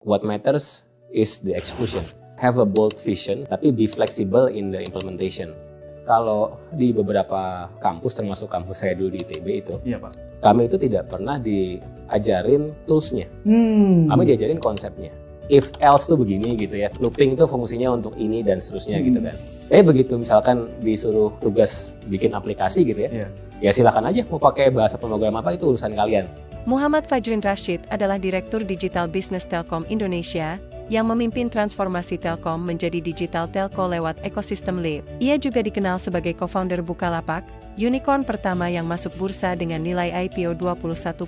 What matters is the execution. Have a bold vision, tapi be flexible in the implementation. Kalau di beberapa kampus, termasuk kampus saya dulu di ITB itu, Iya, Pak. kami itu tidak pernah diajarin tools-nya. Kami diajarin konsepnya. If else tuh begini gitu ya. Looping itu fungsinya untuk ini dan seterusnya gitu kan. Begitu misalkan disuruh tugas bikin aplikasi gitu ya, ya silakan aja mau pakai bahasa pemrograman apa, itu urusan kalian. Muhammad Fajrin Rashid adalah Direktur Digital Business Telkom Indonesia yang memimpin transformasi Telkom menjadi digital telco lewat ekosistem LEAP. Ia juga dikenal sebagai co-founder Bukalapak, unicorn pertama yang masuk bursa dengan nilai IPO 21,9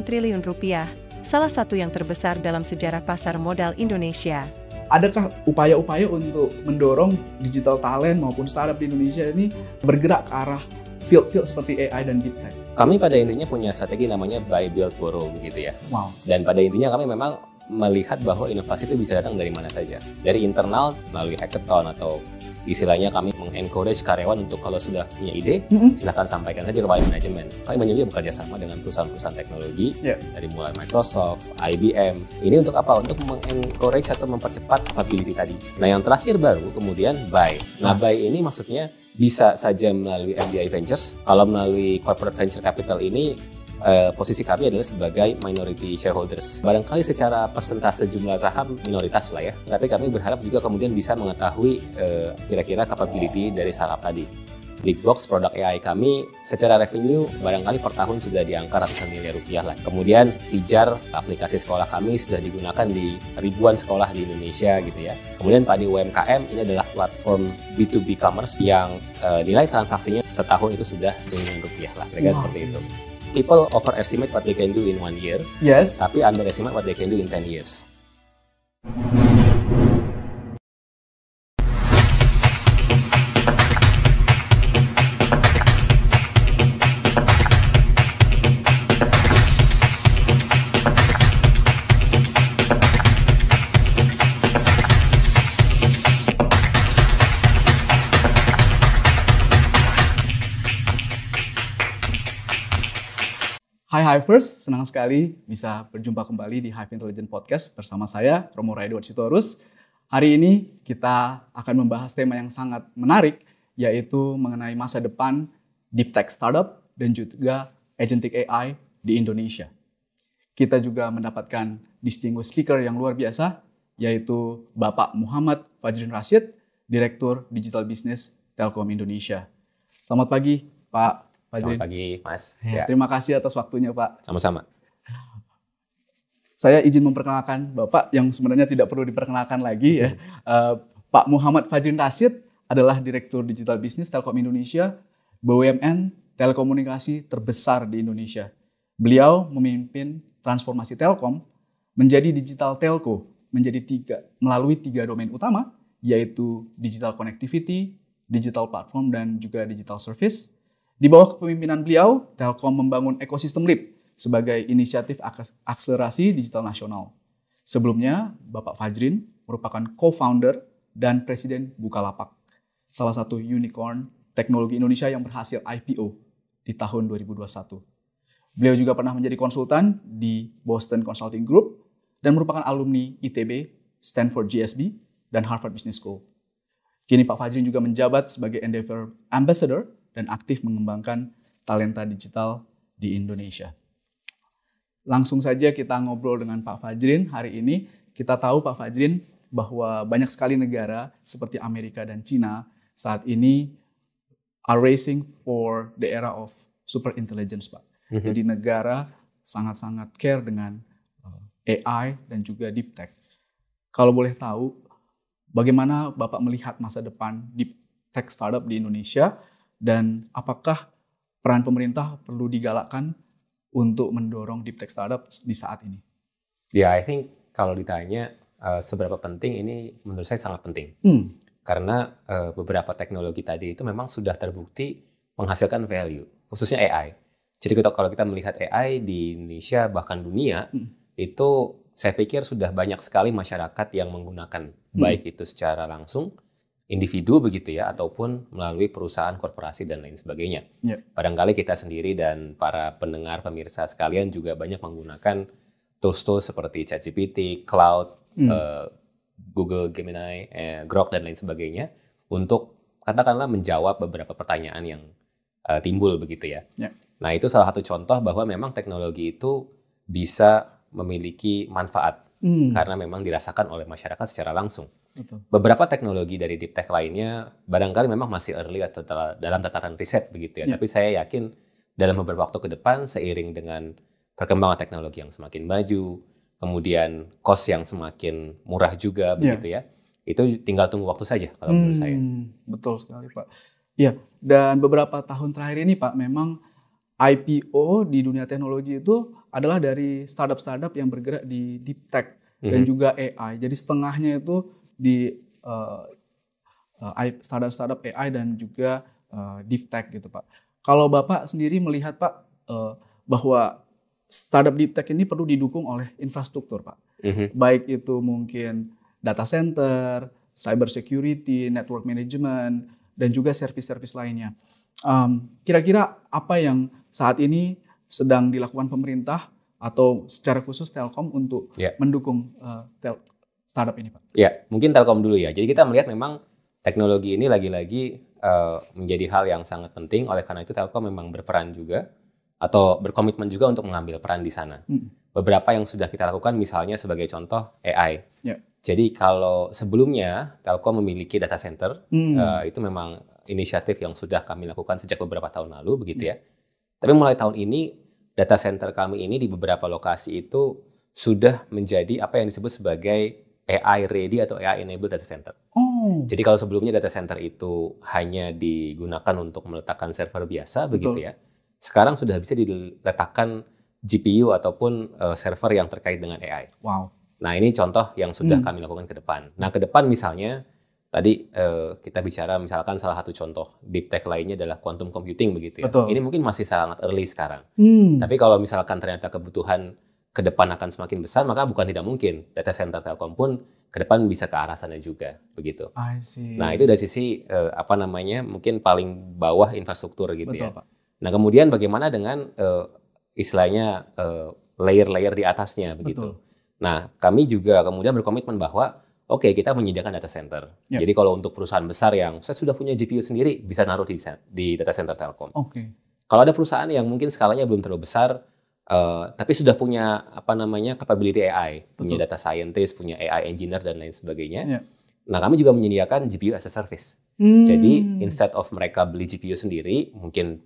triliun rupiah, salah satu yang terbesar dalam sejarah pasar modal Indonesia. Adakah upaya-upaya untuk mendorong digital talent maupun startup di Indonesia ini bergerak ke arah field-field seperti AI dan Deep Tech? Kami pada intinya punya strategi namanya buy, build, borrow gitu ya. Wow. Dan pada intinya kami memang melihat bahwa inovasi itu bisa datang dari mana saja. Dari internal melalui hackathon, atau istilahnya kami mengencourage karyawan untuk kalau sudah punya ide, silahkan sampaikan saja kepada manajemen. Kami juga bekerja sama dengan perusahaan-perusahaan teknologi, dari mulai Microsoft, IBM. Ini untuk apa? Untuk mengencourage atau mempercepat capability tadi. Nah, yang terakhir baru kemudian buy. Nah, buy ini maksudnya bisa saja melalui MBI Ventures. Kalau melalui corporate venture capital ini, posisi kami adalah sebagai minority shareholders. Barangkali secara persentase jumlah saham minoritas lah ya, tapi kami berharap juga kemudian bisa mengetahui kira-kira capability dari startup tadi. Big box produk AI kami secara revenue barangkali per tahun sudah di angka ratusan miliar rupiah lah. Kemudian Tijar, aplikasi sekolah kami sudah digunakan di ribuan sekolah di Indonesia gitu ya. Kemudian Padi UMKM ini adalah platform B2B commerce yang nilai transaksinya setahun itu sudah triliunan rupiah lah, kira-kira seperti itu. People overestimate what they can do in 1 year, tapi underestimate what they can do in 10 years. Hai Hivers, senang sekali bisa berjumpa kembali di Hive Intelligence Podcast bersama saya, Romo Raido Sitorus. Hari ini kita akan membahas tema yang sangat menarik, yaitu mengenai masa depan Deep Tech Startup dan juga Agentic AI di Indonesia. Kita juga mendapatkan distinguished speaker yang luar biasa, yaitu Bapak Muhammad Fajrin Rashid, Direktur Digital Business Telkom Indonesia. Selamat pagi, Pak Fajrin. Selamat pagi, Mas. Ya. Terima kasih atas waktunya, Pak. Sama-sama. Saya izin memperkenalkan Bapak yang sebenarnya tidak perlu diperkenalkan lagi ya. Pak Muhammad Fajrin Rashid adalah Direktur Digital Business Telkom Indonesia, BUMN telekomunikasi terbesar di Indonesia. Beliau memimpin transformasi Telkom menjadi digital telco melalui tiga domain utama, yaitu digital connectivity, digital platform, dan juga digital service. Di bawah kepemimpinan beliau, Telkom membangun ekosistem LEAP sebagai inisiatif akselerasi digital nasional. Sebelumnya, Bapak Fajrin merupakan co-founder dan presiden Bukalapak, salah satu unicorn teknologi Indonesia yang berhasil IPO di tahun 2021. Beliau juga pernah menjadi konsultan di Boston Consulting Group dan merupakan alumni ITB, Stanford GSB, dan Harvard Business School. Kini Pak Fajrin juga menjabat sebagai Endeavor Ambassador dan aktif mengembangkan talenta digital di Indonesia. Langsung saja kita ngobrol dengan Pak Fajrin hari ini. Kita tahu Pak Fajrin bahwa banyak sekali negara seperti Amerika dan Cina saat ini are racing for the era of super intelligence, Pak. Jadi negara sangat-sangat care dengan AI dan juga deep tech. Kalau boleh tahu, bagaimana Bapak melihat masa depan deep tech startup di Indonesia? Dan apakah peran pemerintah perlu digalakkan untuk mendorong deep tech startup di saat ini? Ya, I think kalau ditanya seberapa penting, ini menurut saya sangat penting. Karena beberapa teknologi tadi itu memang sudah terbukti menghasilkan value, khususnya AI. Jadi kalau kita melihat AI di Indonesia bahkan dunia, itu saya pikir sudah banyak sekali masyarakat yang menggunakan, baik itu secara langsung, individu begitu ya, ataupun melalui perusahaan, korporasi, dan lain sebagainya. Barangkali kita sendiri dan para pendengar, pemirsa sekalian juga banyak menggunakan tools-tools seperti ChatGPT, Cloud, Google Gemini, Grok dan lain sebagainya untuk katakanlah menjawab beberapa pertanyaan yang timbul begitu ya. Nah itu salah satu contoh bahwa memang teknologi itu bisa memiliki manfaat karena memang dirasakan oleh masyarakat secara langsung. Betul. Beberapa teknologi dari deep tech lainnya barangkali memang masih early atau dalam tataran riset begitu ya. Tapi saya yakin dalam beberapa waktu ke depan seiring dengan perkembangan teknologi yang semakin maju, kemudian cost yang semakin murah juga begitu ya. Itu tinggal tunggu waktu saja kalau menurut saya. Betul sekali Pak. Iya, dan beberapa tahun terakhir ini Pak memang IPO di dunia teknologi itu adalah dari startup-startup yang bergerak di deep tech dan juga AI. Jadi setengahnya itu di startup AI dan juga deep tech gitu Pak. Kalau Bapak sendiri melihat Pak bahwa startup deep tech ini perlu didukung oleh infrastruktur Pak. Baik itu mungkin data center, cyber security, network management, dan juga service-service lainnya. Kira-kira apa yang saat ini sedang dilakukan pemerintah atau secara khusus Telkom untuk mendukung startup ini, Pak? Ya, mungkin Telkom dulu ya. Jadi kita melihat memang teknologi ini lagi-lagi menjadi hal yang sangat penting. Oleh karena itu Telkom memang berperan juga atau berkomitmen juga untuk mengambil peran di sana. Beberapa yang sudah kita lakukan misalnya sebagai contoh AI. Jadi kalau sebelumnya Telkom memiliki data center, itu memang inisiatif yang sudah kami lakukan sejak beberapa tahun lalu begitu ya. Tapi mulai tahun ini data center kami ini di beberapa lokasi itu sudah menjadi apa yang disebut sebagai AI ready atau AI enabled data center. Jadi kalau sebelumnya data center itu hanya digunakan untuk meletakkan server biasa begitu ya. Sekarang sudah bisa diletakkan GPU ataupun server yang terkait dengan AI. Wow. Nah ini contoh yang sudah kami lakukan ke depan. Nah ke depan misalnya tadi kita bicara misalkan salah satu contoh deep tech lainnya adalah quantum computing begitu ya. Ini mungkin masih sangat early sekarang. Tapi kalau misalkan ternyata kebutuhan ke depan akan semakin besar, maka bukan tidak mungkin data center Telkom pun ke depan bisa ke arah sana juga begitu. I see. Nah itu dari sisi mungkin paling bawah infrastruktur gitu ya. Pak. Nah kemudian bagaimana dengan istilahnya layer-layer di atasnya begitu. Nah kami juga kemudian berkomitmen bahwa oke, kita menyediakan data center. Jadi kalau untuk perusahaan besar yang saya sudah punya GPU sendiri bisa naruh di data center Telkom. Kalau ada perusahaan yang mungkin skalanya belum terlalu besar tapi sudah punya capability AI, punya data scientist, punya AI engineer dan lain sebagainya. Nah, kami juga menyediakan GPU as a service. Jadi instead of mereka beli GPU sendiri, mungkin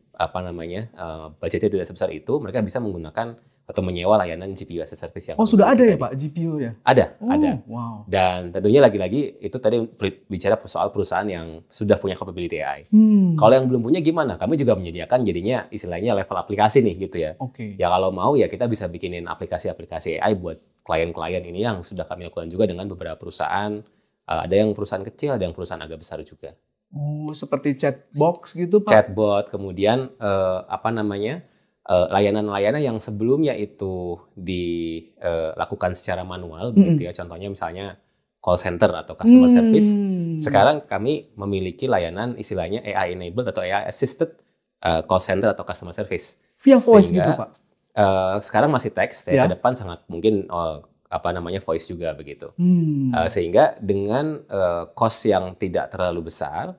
budgetnya tidak sebesar itu, mereka bisa menggunakan atau menyewa layanan GPU as a service yang sudah ada ya Pak GPU ya? Ada, ada. Wow. Dan tentunya lagi-lagi itu tadi bicara soal perusahaan yang sudah punya capability AI. Kalau yang belum punya gimana? Kami juga menyediakan jadinya istilahnya level aplikasi nih gitu ya. Ya kalau mau ya kita bisa bikinin aplikasi-aplikasi AI buat klien-klien ini yang sudah kami lakukan juga dengan beberapa perusahaan. Ada yang perusahaan kecil, ada yang perusahaan agak besar juga. Seperti chatbox gitu Pak? Chatbot, kemudian layanan-layanan yang sebelumnya itu dilakukan secara manual, begitu ya. Contohnya misalnya call center atau customer service. Sekarang kami memiliki layanan istilahnya AI enabled atau AI assisted call center atau customer service. Via voice gitu Pak? Sekarang masih teks, ke depan sangat mungkin voice juga begitu. Sehingga dengan cost yang tidak terlalu besar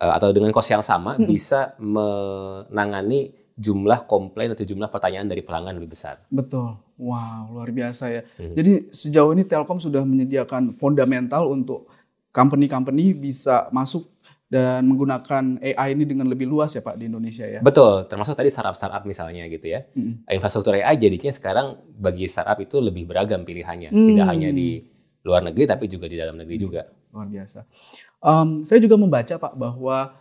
atau dengan cost yang sama bisa menangani jumlah komplain atau jumlah pertanyaan dari pelanggan lebih besar. Betul. Wow, luar biasa ya. Jadi sejauh ini Telkom sudah menyediakan fundamental untuk company-company bisa masuk dan menggunakan AI ini dengan lebih luas ya Pak di Indonesia ya. Betul, termasuk tadi startup misalnya gitu ya. Infrastruktur AI jadinya sekarang bagi startup itu lebih beragam pilihannya. Tidak hanya di luar negeri tapi juga di dalam negeri juga. Luar biasa. Saya juga membaca Pak bahwa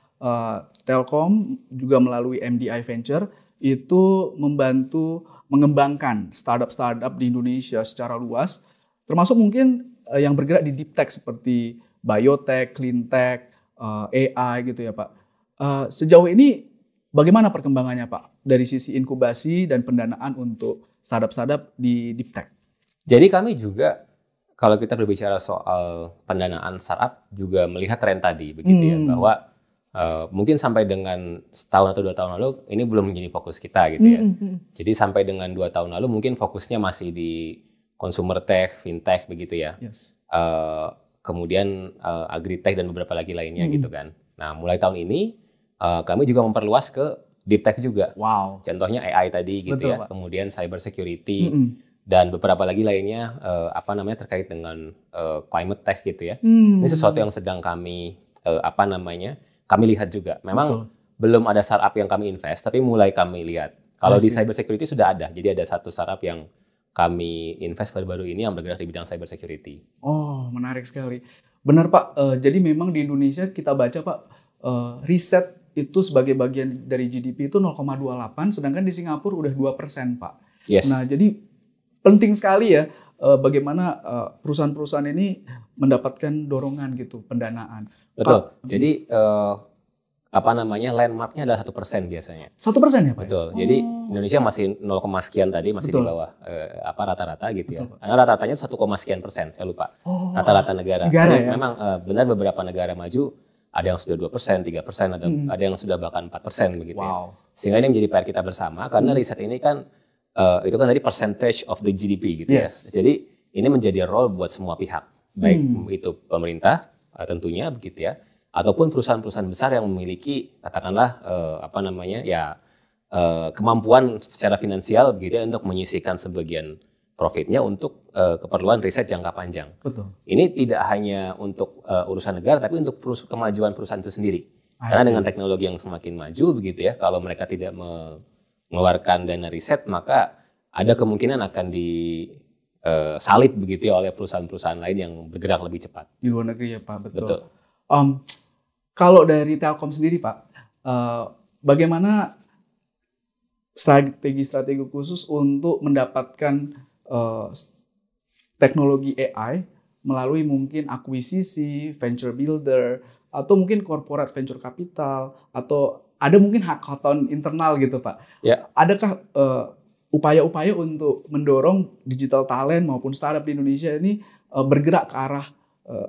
Telkom juga melalui MDI Venture itu membantu mengembangkan startup-startup di Indonesia secara luas, termasuk mungkin yang bergerak di deep tech seperti biotech, clean tech, AI gitu ya Pak. Sejauh ini bagaimana perkembangannya Pak dari sisi inkubasi dan pendanaan untuk startup-startup di deep tech? Jadi kami juga kalau kita berbicara soal pendanaan startup juga melihat tren tadi begitu ya, bahwa mungkin sampai dengan setahun atau 2 tahun lalu ini belum menjadi fokus kita gitu ya. Jadi sampai dengan 2 tahun lalu mungkin fokusnya masih di consumer tech, fintech begitu ya. Yes. Kemudian agritech dan beberapa lagi lainnya gitu kan. Nah, mulai tahun ini kami juga memperluas ke deep tech juga. Wow. Contohnya AI tadi gitu. Betul, ya. Pak. Kemudian cyber security dan beberapa lagi lainnya terkait dengan climate tech gitu ya. Ini sesuatu yang sedang kami kami lihat juga. Memang belum ada startup yang kami invest, tapi mulai kami lihat. Kalau di cyber security sudah ada. Jadi ada satu startup yang kami invest baru-baru ini yang bergerak di bidang cyber security. Oh, menarik sekali. Benar Pak, jadi memang di Indonesia kita baca Pak, riset itu sebagai bagian dari GDP itu 0,28, sedangkan di Singapura udah 2% Pak. Yes. Nah, jadi penting sekali ya bagaimana perusahaan-perusahaan ini mendapatkan dorongan gitu, pendanaan. Betul. Jadi landmarknya adalah 1% biasanya. 1% ya Pak? Betul. Jadi Indonesia masih 0, sekian tadi, masih di bawah rata-rata gitu ya. Betul. Karena rata-ratanya 1, sekian persen, saya lupa. Rata-rata negara. Ya? Memang benar beberapa negara maju ada yang sudah 2%, 3%, ada yang sudah bahkan 4% begitu ya. Sehingga ini menjadi PR kita bersama karena riset ini kan itu kan tadi percentage of the GDP gitu ya. Jadi ini menjadi role buat semua pihak, baik itu pemerintah tentunya begitu ya, ataupun perusahaan-perusahaan besar yang memiliki katakanlah kemampuan secara finansial begitu ya untuk menyisihkan sebagian profitnya untuk keperluan riset jangka panjang. Betul. Ini tidak hanya untuk urusan negara, tapi untuk kemajuan perusahaan itu sendiri. Karena dengan teknologi yang semakin maju begitu ya, kalau mereka tidak mengeluarkan dana riset, maka ada kemungkinan akan disalip begitu ya oleh perusahaan-perusahaan lain yang bergerak lebih cepat. Di luar negeri ya Pak, betul. Betul. Kalau dari Telkom sendiri Pak, bagaimana strategi khusus untuk mendapatkan teknologi AI melalui mungkin akuisisi, venture builder, atau mungkin corporate venture capital, atau ada mungkin hackathon internal gitu Pak. Ya. Adakah upaya-upaya untuk mendorong digital talent maupun startup di Indonesia ini bergerak ke arah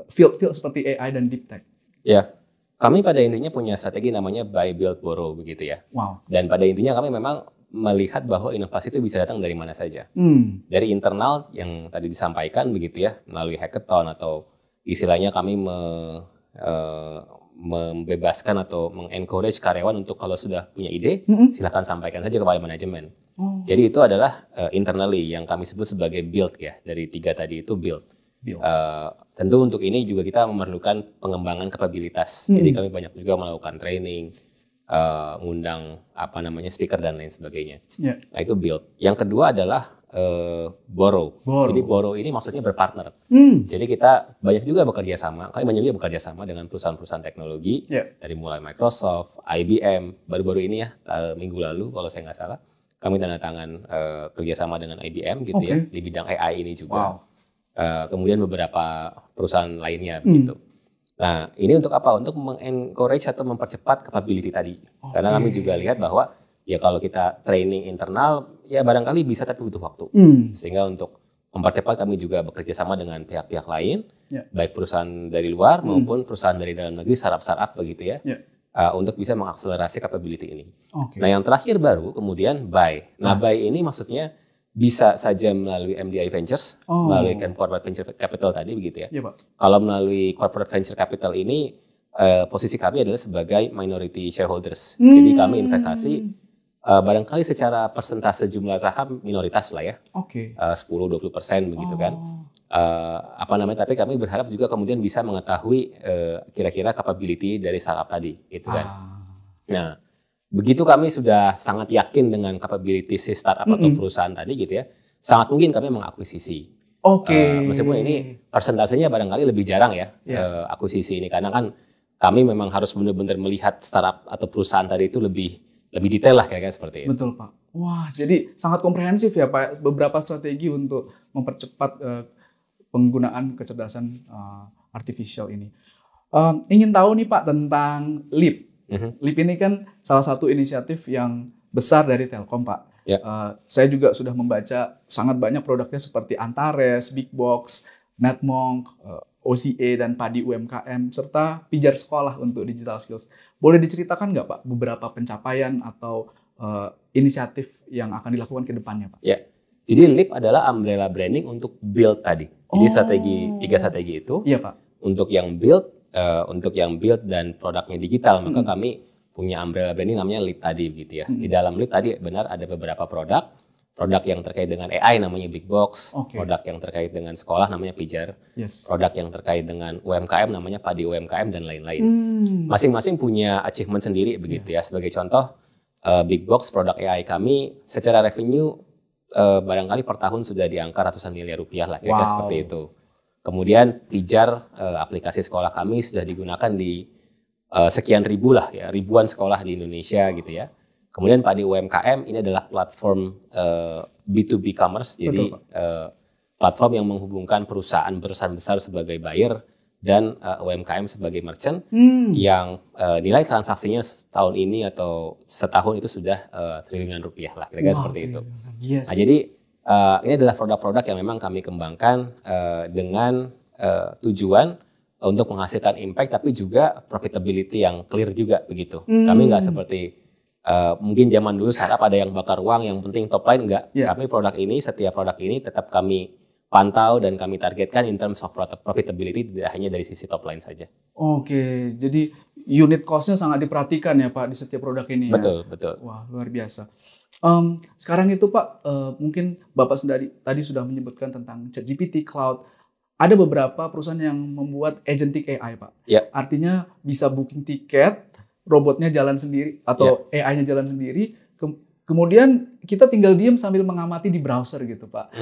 field-field seperti AI dan deep tech? Ya, kami pada intinya punya strategi namanya buy, build, borrow begitu ya. Wow. Dan pada intinya kami memang melihat bahwa inovasi itu bisa datang dari mana saja. Dari internal yang tadi disampaikan begitu ya, melalui hackathon atau istilahnya kami membebaskan atau mengencourage karyawan untuk kalau sudah punya ide, silakan sampaikan saja kepada manajemen. Jadi itu adalah internally yang kami sebut sebagai build ya, dari 3 tadi itu build. Tentu untuk ini juga kita memerlukan pengembangan kapabilitas. Jadi kami banyak juga melakukan training, ngundang speaker dan lain sebagainya. Nah itu build. Yang kedua adalah borrow. Jadi borrow ini maksudnya berpartner. Jadi kita banyak juga bekerja sama. Kami banyak juga bekerja sama dengan perusahaan-perusahaan teknologi dari mulai Microsoft, IBM. Baru-baru ini ya minggu lalu kalau saya nggak salah kami tanda tangan kerjasama dengan IBM gitu ya di bidang AI ini juga. Kemudian beberapa perusahaan lainnya begitu. Nah, ini untuk apa? Untuk mengencourage atau mempercepat capability tadi. Karena kami juga lihat bahwa ya kalau kita training internal ya barangkali bisa tapi butuh waktu. Sehingga untuk mempercepat kami juga bekerja sama dengan pihak-pihak lain, baik perusahaan dari luar maupun perusahaan dari dalam negeri, startup begitu ya. Untuk bisa mengakselerasi capability ini. Nah, yang terakhir baru kemudian buy. Nah, buy ini maksudnya bisa saja melalui MDI Ventures, melalui corporate venture capital tadi begitu ya. Pak. Kalau melalui corporate venture capital ini posisi kami adalah sebagai minority shareholders. Jadi kami investasi barangkali secara persentase jumlah saham minoritas lah ya. 10-20% begitu kan. Tapi kami berharap juga kemudian bisa mengetahui kira-kira capability dari startup tadi gitu kan. Nah, begitu kami sudah sangat yakin dengan capability si startup atau perusahaan tadi gitu ya, sangat mungkin kami mengakuisisi. Meskipun ini persentasenya barangkali lebih jarang ya akuisisi ini, karena kan kami memang harus benar-benar melihat startup atau perusahaan tadi itu lebih detail lah kira-kira seperti itu. Betul Pak. Wah, jadi sangat komprehensif ya Pak, beberapa strategi untuk mempercepat penggunaan kecerdasan artificial ini. Ingin tahu nih Pak tentang LEAP. LEAP ini kan salah satu inisiatif yang besar dari Telkom, Pak. Saya juga sudah membaca sangat banyak produknya seperti Antares, Big Box, Netmonk, OCA, dan Padi UMKM, serta Pijar Sekolah untuk digital skills. Boleh diceritakan nggak Pak beberapa pencapaian atau inisiatif yang akan dilakukan ke depannya, Pak? Ya, Jadi LEAP adalah umbrella branding untuk build tadi. Jadi tiga strategi itu. Iya Pak. Untuk yang build dan produknya digital, maka kami punya umbrella branding namanya LEAP tadi begitu ya. Di dalam LEAP tadi benar ada beberapa produk yang terkait dengan AI namanya Big Box, produk yang terkait dengan sekolah namanya Pijar, produk yang terkait dengan UMKM namanya Padi UMKM dan lain-lain. Masing-masing punya achievement sendiri begitu ya. Sebagai contoh, Big Box produk AI kami secara revenue barangkali per tahun sudah di angka ratusan miliar rupiah lah, kira-kira seperti itu. Kemudian Pijar, aplikasi sekolah kami sudah digunakan di sekian ribu lah ya, ribuan sekolah di Indonesia gitu ya. Kemudian Padi UMKM ini adalah platform B2B commerce, jadi platform yang menghubungkan perusahaan besar sebagai buyer dan UMKM sebagai merchant yang nilai transaksinya tahun ini atau setahun itu sudah triliunan rupiah lah, kira-kira seperti itu. Nah, jadi ini adalah produk-produk yang memang kami kembangkan dengan tujuan untuk menghasilkan impact, tapi juga profitability yang clear juga begitu. Kami nggak seperti mungkin zaman dulu startup ada yang bakar uang, yang penting top line, enggak. Kami setiap produk ini tetap kami pantau dan kami targetkan in terms of profitability, tidak hanya dari sisi top line saja. Oke, jadi unit cost-nya sangat diperhatikan ya Pak di setiap produk ini ya? Betul. Wah, luar biasa. Sekarang itu Pak, mungkin Bapak tadi sudah menyebutkan tentang ChatGPT, Cloud. Ada beberapa perusahaan yang membuat agentic AI Pak. Artinya bisa booking tiket, robotnya jalan sendiri atau AI-nya jalan sendiri. Kemudian kita tinggal diam sambil mengamati di browser gitu Pak.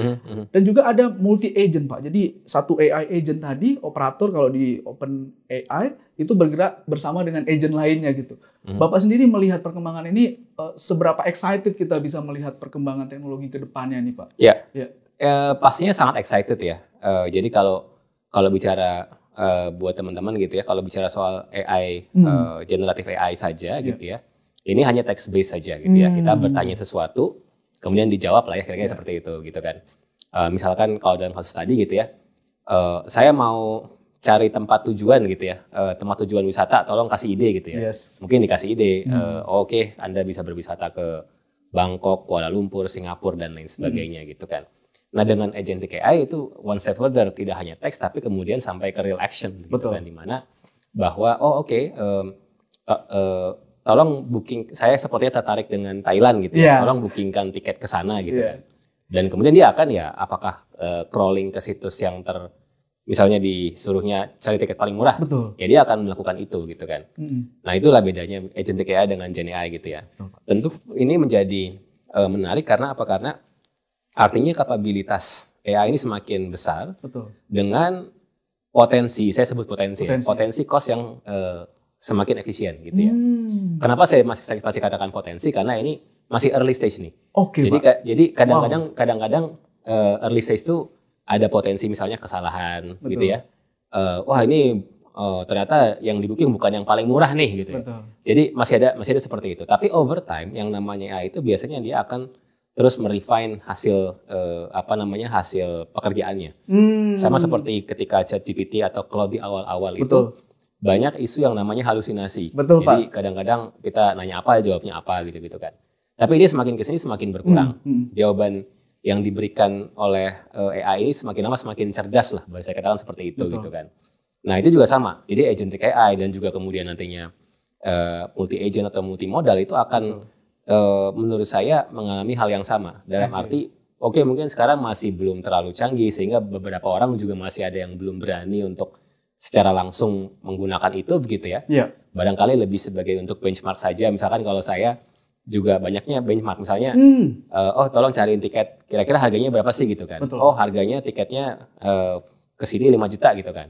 Dan juga ada multi agent Pak. Jadi satu AI agent tadi, operator kalau di Open AI itu bergerak bersama dengan agent lainnya gitu. Bapak sendiri melihat perkembangan ini, seberapa excited kita bisa melihat perkembangan teknologi ke depannya nih Pak? Pastinya sangat excited ya. Jadi kalau bicara buat teman-teman gitu ya, kalau bicara soal AI, generative AI saja gitu ya. Ini hanya text based saja gitu ya. Kita bertanya sesuatu, kemudian dijawab lah ya, kira-kira seperti itu gitu kan. Misalkan kalau dalam kasus tadi gitu ya, saya mau cari tempat tujuan gitu ya, tempat tujuan wisata, tolong kasih ide gitu ya. Mungkin dikasih ide, oke, Anda bisa berwisata ke Bangkok, Kuala Lumpur, Singapura dan lain sebagainya gitu kan. Nah dengan agentic AI itu one step further, tidak hanya teks tapi kemudian sampai ke real action gitu kan, dimana bahwa tolong booking, saya sepertinya tertarik dengan Thailand gitu ya, tolong bookingkan tiket ke sana gitu kan. Dan kemudian dia akan ya apakah crawling ke situs yang misalnya disuruhnya cari tiket paling murah, ya dia akan melakukan itu gitu kan. Nah itulah bedanya agentic AI dengan Gen AI gitu ya. Tentu ini menjadi menarik karena apa? Karena artinya kapabilitas AI ini semakin besar dengan potensi, saya sebut potensi cost yang semakin efisien gitu ya. Kenapa saya masih katakan potensi? Karena ini masih early stage nih. Jadi kadang-kadang early stage itu ada potensi misalnya kesalahan gitu ya. Wah ini ternyata yang di booking bukan yang paling murah nih gitu ya. Jadi masih ada seperti itu. Tapi over time yang namanya AI itu biasanya dia akan terus merefine hasil hasil pekerjaannya. Sama seperti ketika ChatGPT atau Claude di awal-awal itu banyak isu yang namanya halusinasi. Jadi kadang-kadang kita nanya apa, jawabnya apa gitu kan. Tapi dia semakin kesini semakin berkurang. Jawaban yang diberikan oleh AI ini semakin lama semakin cerdas lah, saya katakan seperti itu gitu kan. Nah itu juga sama. Jadi agentic AI dan juga kemudian nantinya multi agent atau multimodal itu akan menurut saya mengalami hal yang sama. Dalam arti mungkin sekarang masih belum terlalu canggih sehingga beberapa orang juga masih ada yang belum berani untuk secara langsung menggunakan itu begitu ya. Barangkali lebih sebagai untuk benchmark saja. Misalkan kalau saya juga banyaknya benchmark misalnya, tolong cariin tiket, kira-kira harganya berapa sih gitu kan. Harganya tiketnya ke sini 5 juta gitu kan.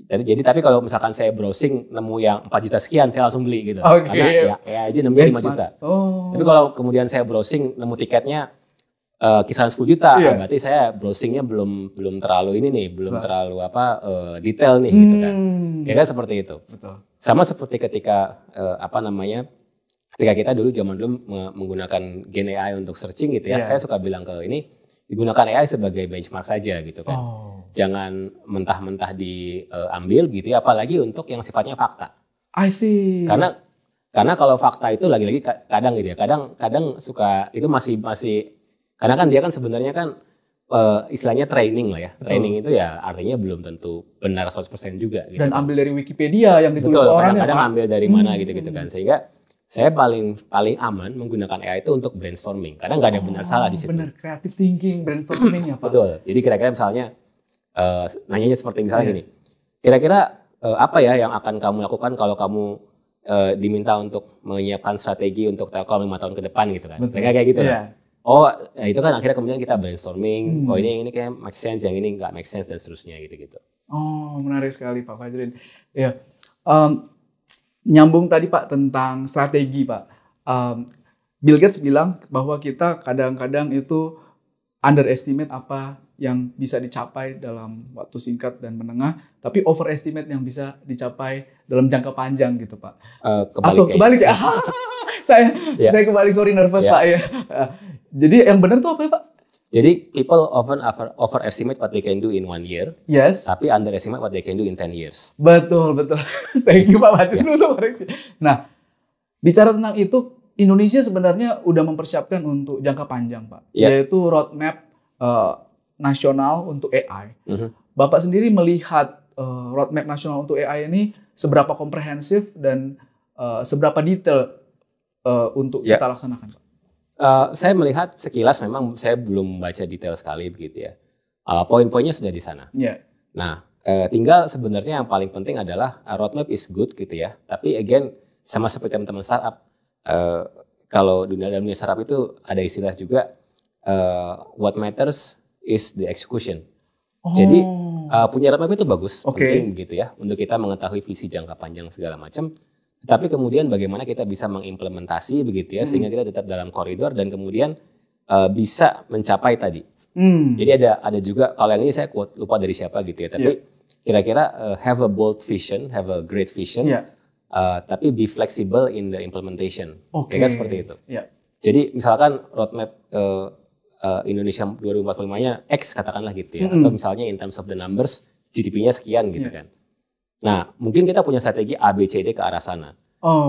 Jadi tapi kalau misalkan saya browsing nemu yang 4 juta sekian, saya langsung beli gitu. Karena ya aja nemunya 5 juta. Tapi kalau kemudian saya browsing nemu tiketnya kisaran 10 juta, berarti saya browsingnya belum terlalu terlalu detail nih gitu kan. Kira-kira seperti itu. Sama seperti ketika ketika kita zaman dulu menggunakan Gen AI untuk searching gitu ya, saya suka bilang ke ini, digunakan AI sebagai benchmark saja gitu kan. Jangan mentah-mentah diambil gitu ya, apalagi untuk yang sifatnya fakta. I see. Karena kalau fakta itu lagi-lagi kadang gitu ya, kadang suka itu masih Karena kan dia kan sebenarnya kan istilahnya training lah ya. Training itu ya artinya belum tentu benar 100% juga gitu. Dan ambil dari Wikipedia yang ditulis betul, orang kadang-kadang ambil dari mana gitu-gitu kan. Sehingga saya paling aman menggunakan AI itu untuk brainstorming. Karena nggak ada benar salah di situ. Benar, creative thinking, brainstorming ya Pak. Betul. Jadi kira-kira misalnya nanyanya seperti misalnya gini. Kira-kira apa ya yang akan kamu lakukan kalau kamu diminta untuk menyiapkan strategi untuk Telkom 5 tahun ke depan gitu kan. Kayak gitu lah. Oh, ya itu kan akhirnya kemudian kita brainstorming. Oh, ini kayak make sense, yang ini nggak make sense dan seterusnya gitu-gitu. Oh, menarik sekali Pak Fajrin. Ya, nyambung tadi Pak tentang strategi Pak. Bill Gates bilang bahwa kita kadang-kadang itu underestimate apa yang bisa dicapai dalam waktu singkat dan menengah, tapi overestimate yang bisa dicapai dalam jangka panjang gitu Pak. Kebalik ya. Saya kembali, sorry nervous Pak ya. Jadi yang benar tuh apa ya Pak? Jadi people often overestimate what they can do in 1 year, tapi underestimate what they can do in 10 years. Betul. Thank you Pak Fajrin untuk koreksi. Nah, bicara tentang itu, Indonesia sebenarnya udah mempersiapkan untuk jangka panjang Pak, yaitu roadmap nasional untuk AI. Bapak sendiri melihat roadmap nasional untuk AI ini seberapa komprehensif dan seberapa detail untuk kita laksanakan Pak? Saya melihat sekilas memang saya belum baca detail sekali begitu ya. Poin-poinnya sudah di sana. Nah, tinggal sebenarnya yang paling penting adalah roadmap is good gitu ya. Tapi again sama seperti teman-teman startup, kalau dalam dunia startup itu ada istilah juga what matters is the execution. Jadi punya roadmap itu bagus, penting begitu ya untuk kita mengetahui visi jangka panjang segala macam. Tapi kemudian bagaimana kita bisa mengimplementasi begitu ya sehingga kita tetap dalam koridor dan kemudian bisa mencapai tadi. Jadi ada juga kalau yang ini saya quote lupa dari siapa gitu ya. Tapi kira-kira have a bold vision, have a great vision, tapi be flexible in the implementation. Kira-kira seperti itu. Jadi misalkan roadmap Indonesia 2045-nya X katakanlah gitu ya. Atau misalnya in terms of the numbers GDP-nya sekian gitu kan. Nah, mungkin kita punya strategi A, B, C, D ke arah sana.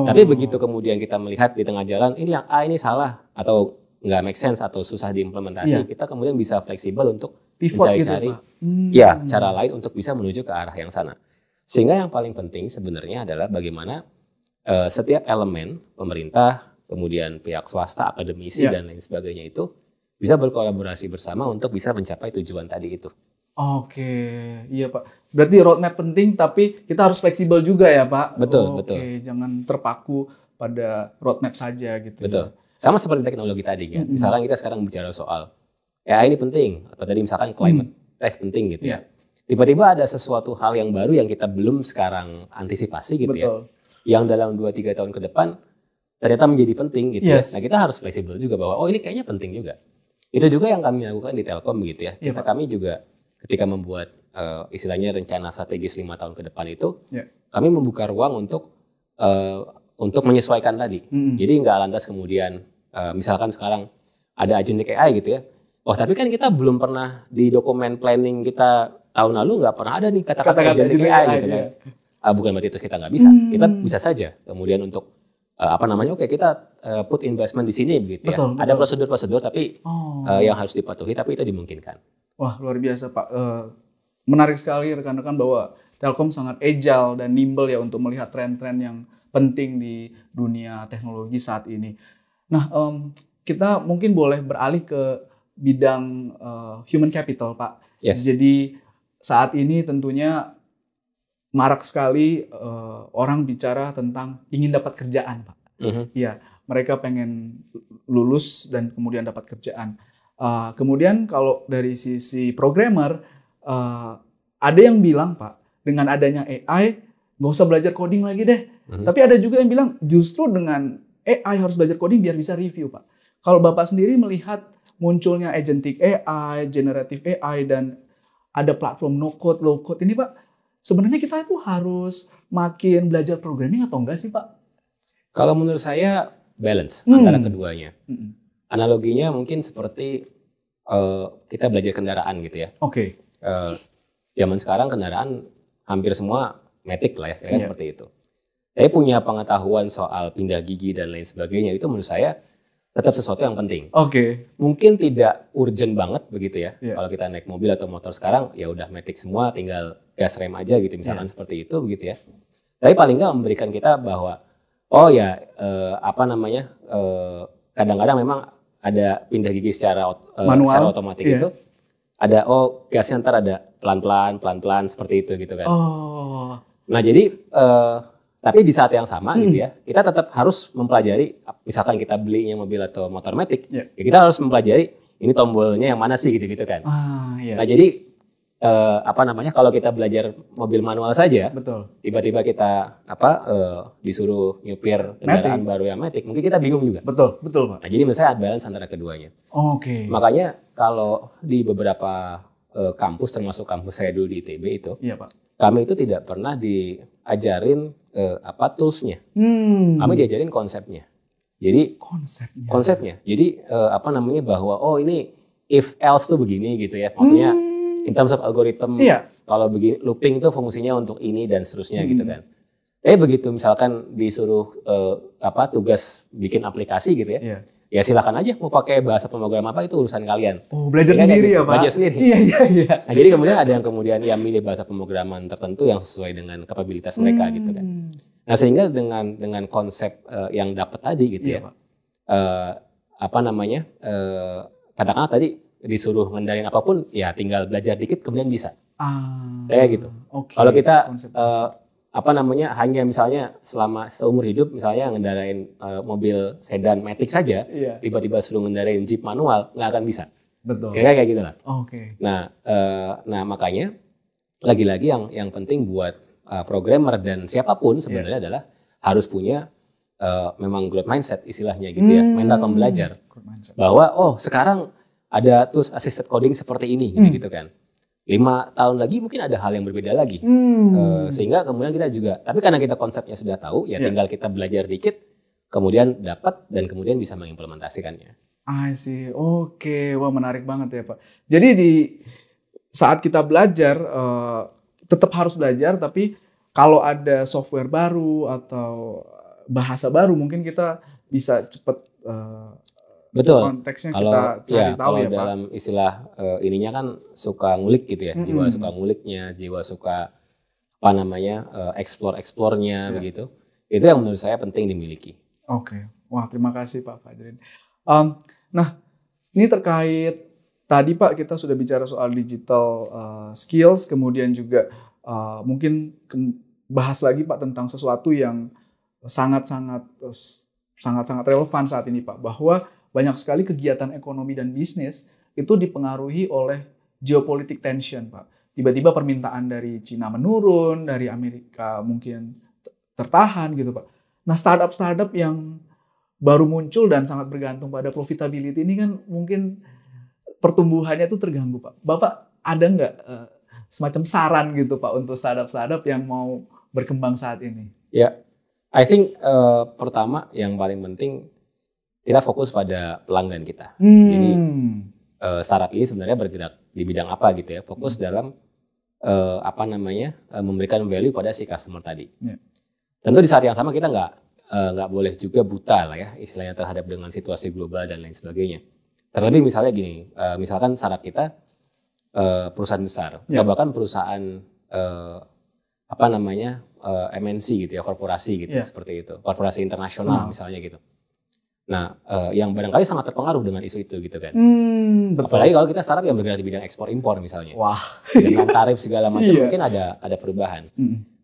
Tapi begitu kemudian kita melihat di tengah jalan, ini yang A ini salah, atau nggak make sense, atau susah diimplementasi, kita kemudian bisa fleksibel untuk mencari-cari cara lain untuk bisa menuju ke arah yang sana. Sehingga yang paling penting sebenarnya adalah bagaimana setiap elemen, pemerintah, kemudian pihak swasta, akademisi, dan lain sebagainya itu bisa berkolaborasi bersama untuk bisa mencapai tujuan tadi itu. Iya Pak. Berarti roadmap penting, tapi kita harus fleksibel juga ya Pak. Betul. Jangan terpaku pada roadmap saja gitu. Betul. Sama seperti teknologi tadi ya. Misalkan kita sekarang bicara soal AI ini penting, atau tadi misalkan climate tech penting gitu ya. Tiba-tiba ada sesuatu hal yang baru yang kita belum sekarang antisipasi gitu ya. Yang dalam 2-3 tahun ke depan ternyata menjadi penting gitu ya. Nah kita harus fleksibel juga bahwa ini kayaknya penting juga. Itu juga yang kami lakukan di Telkom gitu ya. Kami juga ketika membuat istilahnya rencana strategis 5 tahun ke depan itu, kami membuka ruang untuk menyesuaikan tadi. Jadi nggak lantas kemudian misalkan sekarang ada agentic AI gitu ya. Tapi kan kita belum pernah di dokumen planning kita tahun lalu nggak pernah ada nih kata-kata agentic AI gitu kan. Bukan berarti itu kita nggak bisa. Kita bisa saja. Kemudian untuk kita put investment di sini begitu ya. Ada prosedur-prosedur tapi yang harus dipatuhi, tapi itu dimungkinkan. Wah, luar biasa Pak. Menarik sekali rekan-rekan bahwa Telkom sangat agile dan nimble ya untuk melihat tren-tren yang penting di dunia teknologi saat ini. Nah, kita mungkin boleh beralih ke bidang human capital Pak. Jadi saat ini tentunya marak sekali orang bicara tentang ingin dapat kerjaan Pak. Iya, mereka pengen lulus dan kemudian dapat kerjaan. Kemudian kalau dari sisi programmer, ada yang bilang Pak, dengan adanya AI nggak usah belajar coding lagi deh. Tapi ada juga yang bilang justru dengan AI harus belajar coding biar bisa review Pak. Kalau Bapak sendiri melihat munculnya agentic AI, generative AI, dan ada platform no code, low code ini Pak, sebenarnya kita itu harus makin belajar programming atau enggak sih Pak? Kalau menurut saya balance antara keduanya. Analoginya mungkin seperti kita belajar kendaraan gitu ya. Zaman sekarang kendaraan hampir semua matic lah ya, kan seperti itu. Tapi punya pengetahuan soal pindah gigi dan lain sebagainya itu menurut saya tetap sesuatu yang penting. Oke. Mungkin tidak urgent banget begitu ya. Iya. Kalau kita naik mobil atau motor sekarang ya udah matic semua, tinggal gas rem aja gitu misalkan seperti itu begitu ya. Tapi paling nggak memberikan kita bahwa oh ya kadang-kadang memang ada pindah gigi secara otomatis itu ada gasnya ntar ada pelan-pelan seperti itu gitu kan. Oh. Nah jadi tapi di saat yang sama gitu ya, kita tetap harus mempelajari, misalkan kita belinya mobil atau motor matic, ya kita harus mempelajari ini tombolnya yang mana sih gitu kan. Nah jadi kalau kita belajar mobil manual saja, betul. Tiba-tiba kita disuruh nyupir kendaraan baru yang matic, mungkin kita bingung juga. Betul Pak. Nah jadi menurut saya balance antara keduanya. Oke. Makanya kalau di beberapa kampus, termasuk kampus saya dulu di ITB itu, iya Pak, kami itu tidak pernah diajarin toolsnya, kami diajarin konsepnya. Jadi konsepnya. Jadi bahwa ini if else tuh begini gitu ya, maksudnya in terms of algorithm, kalau begini looping itu fungsinya untuk ini dan seterusnya gitu kan. Begitu misalkan disuruh tugas bikin aplikasi gitu ya, ya silakan aja mau pakai bahasa pemrograman apa itu urusan kalian. Oh, belajar sendiri ya Pak? Belajar sendiri. Iya. Nah jadi kemudian ada yang kemudian milih bahasa pemrograman tertentu yang sesuai dengan kapabilitas mereka gitu kan. Nah sehingga dengan konsep yang dapat tadi gitu ya, katakanlah tadi disuruh ngendarin apapun ya tinggal belajar dikit kemudian bisa. Kayak gitu. Okay. Kalau kita hanya misalnya selama seumur hidup misalnya ngendarain mobil sedan matic saja, tiba-tiba suruh ngendarain jeep manual nggak akan bisa. Betul. Kayak gitu lah. Oke. Nah makanya lagi-lagi yang penting buat programmer dan siapapun sebenarnya adalah harus punya memang growth mindset istilahnya gitu ya, mental pembelajar. Bahwa sekarang ada tools assisted coding seperti ini gitu kan. 5 tahun lagi mungkin ada hal yang berbeda lagi. Sehingga kemudian kita juga, tapi karena kita konsepnya sudah tahu, ya tinggal kita belajar dikit, kemudian dapat dan kemudian bisa mengimplementasikannya. I see. Oke, wah menarik banget ya Pak. Jadi di saat kita belajar, tetap harus belajar, tapi kalau ada software baru atau bahasa baru, mungkin kita bisa cepat betul. Konteksnya kalau kita cari tahu kalau ya Pak. dalam istilah ininya kan suka ngulik gitu ya, jiwa suka nguliknya, jiwa suka explore-nya begitu. Itu yang menurut saya penting dimiliki. Oke. Wah, terima kasih Pak Fajrin. Nah, ini terkait tadi Pak kita sudah bicara soal digital skills, kemudian juga mungkin bahas lagi Pak tentang sesuatu yang sangat-sangat relevan saat ini Pak, bahwa banyak sekali kegiatan ekonomi dan bisnis itu dipengaruhi oleh geopolitik tension, Pak. Tiba-tiba permintaan dari Cina menurun, dari Amerika mungkin tertahan gitu, Pak. Nah, startup-startup yang baru muncul dan sangat bergantung pada profitability ini kan mungkin pertumbuhannya itu terganggu, Pak. Bapak ada nggak semacam saran gitu, Pak, untuk startup-startup yang mau berkembang saat ini? Ya, I think pertama yang paling penting kita fokus pada pelanggan kita. Jadi startup ini sebenarnya bergerak di bidang apa gitu ya? Fokus dalam memberikan value pada si customer tadi. Tentu di saat yang sama kita nggak boleh juga buta lah ya istilahnya terhadap dengan situasi global dan lain sebagainya. Terlebih misalnya gini, misalkan startup kita perusahaan besar, atau bahkan perusahaan MNC gitu ya, korporasi gitu seperti itu, korporasi internasional misalnya gitu. Nah, yang barangkali sangat terpengaruh dengan isu itu gitu kan. Apalagi kalau kita startup yang bergerak di bidang ekspor impor misalnya. Wah. Dengan tarif segala macam mungkin ada perubahan.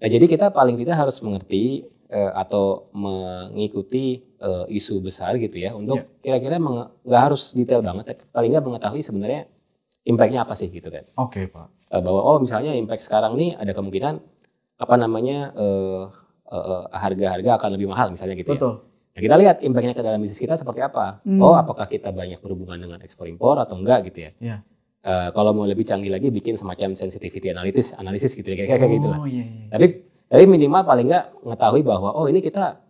Nah, jadi kita paling tidak harus mengerti atau mengikuti isu besar gitu ya untuk kira-kira nggak harus detail banget, tapi paling nggak mengetahui sebenarnya impact-nya apa sih gitu kan. Oke, Pak. Bahwa misalnya impact sekarang nih ada kemungkinan harga-harga akan lebih mahal misalnya gitu. Betul. Ya. Nah, kita lihat impact-nya ke dalam bisnis kita seperti apa. Apakah kita banyak berhubungan dengan ekspor impor atau enggak gitu ya. Kalau mau lebih canggih lagi bikin semacam sensitivity analisis gitu ya, kayak gitu lah. Tapi minimal paling enggak mengetahui bahwa ini kita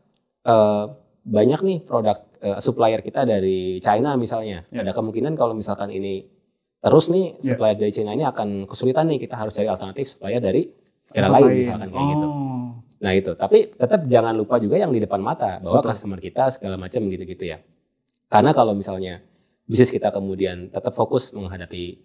banyak nih produk supplier kita dari China misalnya. Ada kemungkinan kalau misalkan ini terus nih supplier dari China ini akan kesulitan nih, kita harus cari alternatif supplier dari negara lain misalkan kayak gitu. Nah itu, tapi tetap jangan lupa juga yang di depan mata bahwa customer kita segala macam gitu-gitu ya. Karena kalau misalnya bisnis kita kemudian tetap fokus menghadapi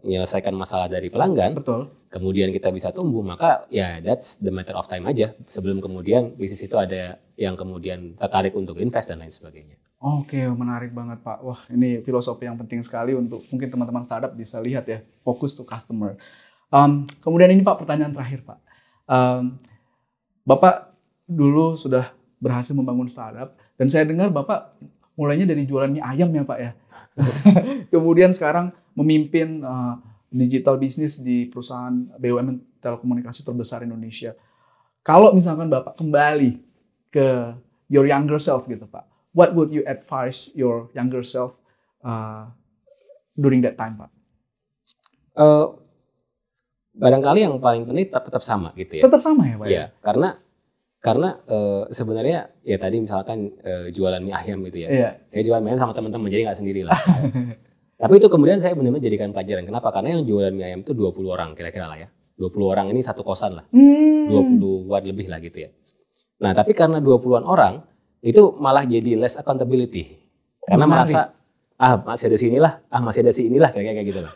menyelesaikan masalah dari pelanggan, Betul. kemudian kita bisa tumbuh, maka ya that's the matter of time aja sebelum kemudian bisnis itu ada yang kemudian tertarik untuk invest dan lain sebagainya. Oke, menarik banget Pak. Wah, ini filosofi yang penting sekali untuk mungkin teman-teman startup bisa lihat ya, fokus to customer. Kemudian ini Pak, pertanyaan terakhir Pak. Bapak dulu sudah berhasil membangun startup dan saya dengar Bapak mulainya dari jualan mie ayam ya Pak ya. Kemudian sekarang memimpin digital bisnis di perusahaan BUMN telekomunikasi terbesar Indonesia. Kalau misalkan Bapak kembali ke your younger self gitu Pak, what would you advise your younger self during that time Pak? Barangkali yang paling penting tetap sama gitu ya. Tetap sama ya Pak? Iya, karena sebenarnya ya tadi misalkan jualan mie ayam gitu ya. Iya. Saya jualan mie ayam sama teman-teman, jadi nggak sendiri lah. Tapi itu kemudian saya benar-benar jadikan pelajaran. Kenapa? Karena yang jualan mie ayam itu 20 orang kira-kira lah ya. 20 orang ini satu kosan lah. 20-an lebih lah gitu ya. Nah, tapi karena 20-an orang, itu malah jadi less accountability. Karena merasa, masih ada sinilah, masih ada sinilah, kayak gitu lah.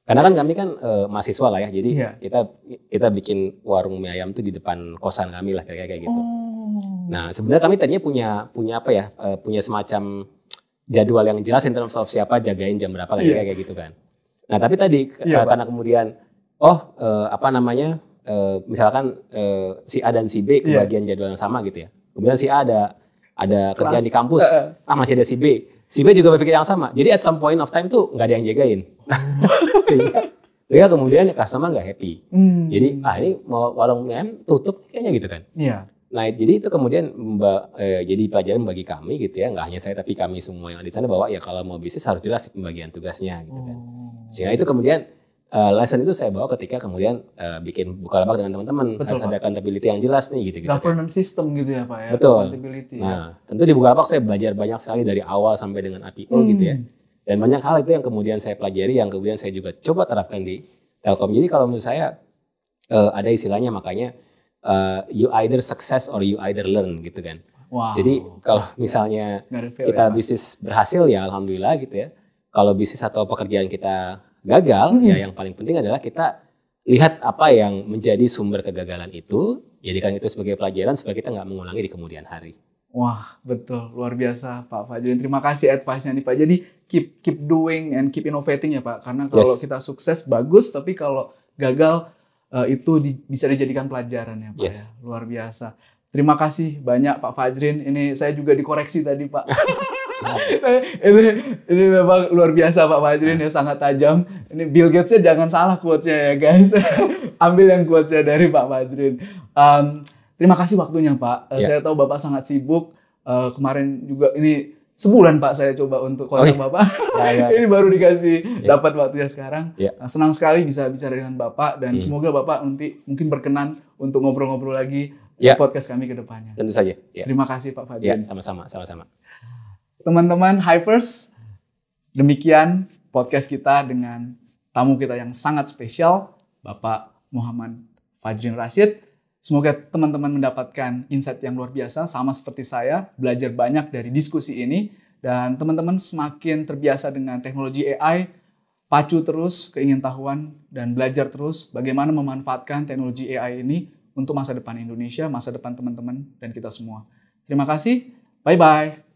Karena kan kami kan mahasiswa lah ya, jadi kita bikin warung mie ayam tuh di depan kosan kami lah, kayak gitu. Nah, sebenarnya kami tadinya punya semacam jadwal yang jelas in terms of siapa jagain jam berapa lagi kayak gitu kan. Nah, tapi tadi karena kemudian misalkan si A dan si B kebagian jadwal yang sama gitu ya. Kemudian si A ada kerjaan di kampus, masih ada si B. Si B juga berpikir yang sama. Jadi at some point of time tuh nggak ada yang jagain. sehingga kemudian customer nggak happy. Jadi ini mau warung mie ayam tutup kayaknya gitu kan. Iya. Nah, jadi itu kemudian jadi pelajaran bagi kami gitu ya, nggak hanya saya tapi kami semua yang ada di sana, bahwa ya kalau mau bisnis harus jelas pembagian tugasnya gitu kan. Sehingga itu kemudian lesson itu saya bawa ketika kemudian bikin Bukalapak dengan teman-teman. Harus ada accountability yang jelas nih gitu. Governance system gitu ya Pak ya. Betul. Accountability. Nah, tentu di Bukalapak saya belajar banyak sekali dari awal sampai dengan IPO gitu ya. Dan banyak hal itu yang kemudian saya pelajari, yang kemudian saya juga coba terapkan di Telkom. Jadi kalau menurut saya ada istilahnya, makanya you either success or you either learn gitu kan. Wow. Jadi kalau misalnya kita bisnis berhasil ya alhamdulillah gitu ya. Kalau bisnis atau pekerjaan kita gagal, ya yang paling penting adalah kita lihat apa yang menjadi sumber kegagalan itu, jadikan itu sebagai pelajaran supaya kita nggak mengulangi di kemudian hari. Wah, betul, luar biasa Pak Fajrin. Terima kasih advice-nya nih Pak. Jadi keep doing and keep innovating ya Pak. Karena kalau kita sukses bagus, tapi kalau gagal itu bisa dijadikan pelajaran ya Pak. Ya. Luar biasa. Terima kasih banyak Pak Fajrin. Ini saya juga dikoreksi tadi Pak. ini memang luar biasa Pak Fajrin ya, sangat tajam. Ini Bill Gates-nya jangan salah quotes-nya ya guys. Ambil yang quotes-nya dari Pak Fajrin. Terima kasih waktunya Pak. Saya tahu Bapak sangat sibuk. Kemarin juga ini sebulan Pak saya coba untuk kontak Bapak. Ini baru dikasih dapat waktunya sekarang. Senang sekali bisa bicara dengan Bapak dan semoga Bapak nanti mungkin berkenan untuk ngobrol-ngobrol lagi di podcast kami ke depannya. Tentu saja. Terima kasih Pak Fajrin. Sama-sama. Teman-teman Hivers, demikian podcast kita dengan tamu kita yang sangat spesial, Bapak Muhammad Fajrin Rashid. Semoga teman-teman mendapatkan insight yang luar biasa, sama seperti saya, belajar banyak dari diskusi ini. Dan teman-teman semakin terbiasa dengan teknologi AI, pacu terus keingintahuan dan belajar terus bagaimana memanfaatkan teknologi AI ini untuk masa depan Indonesia, masa depan teman-teman dan kita semua. Terima kasih, bye-bye.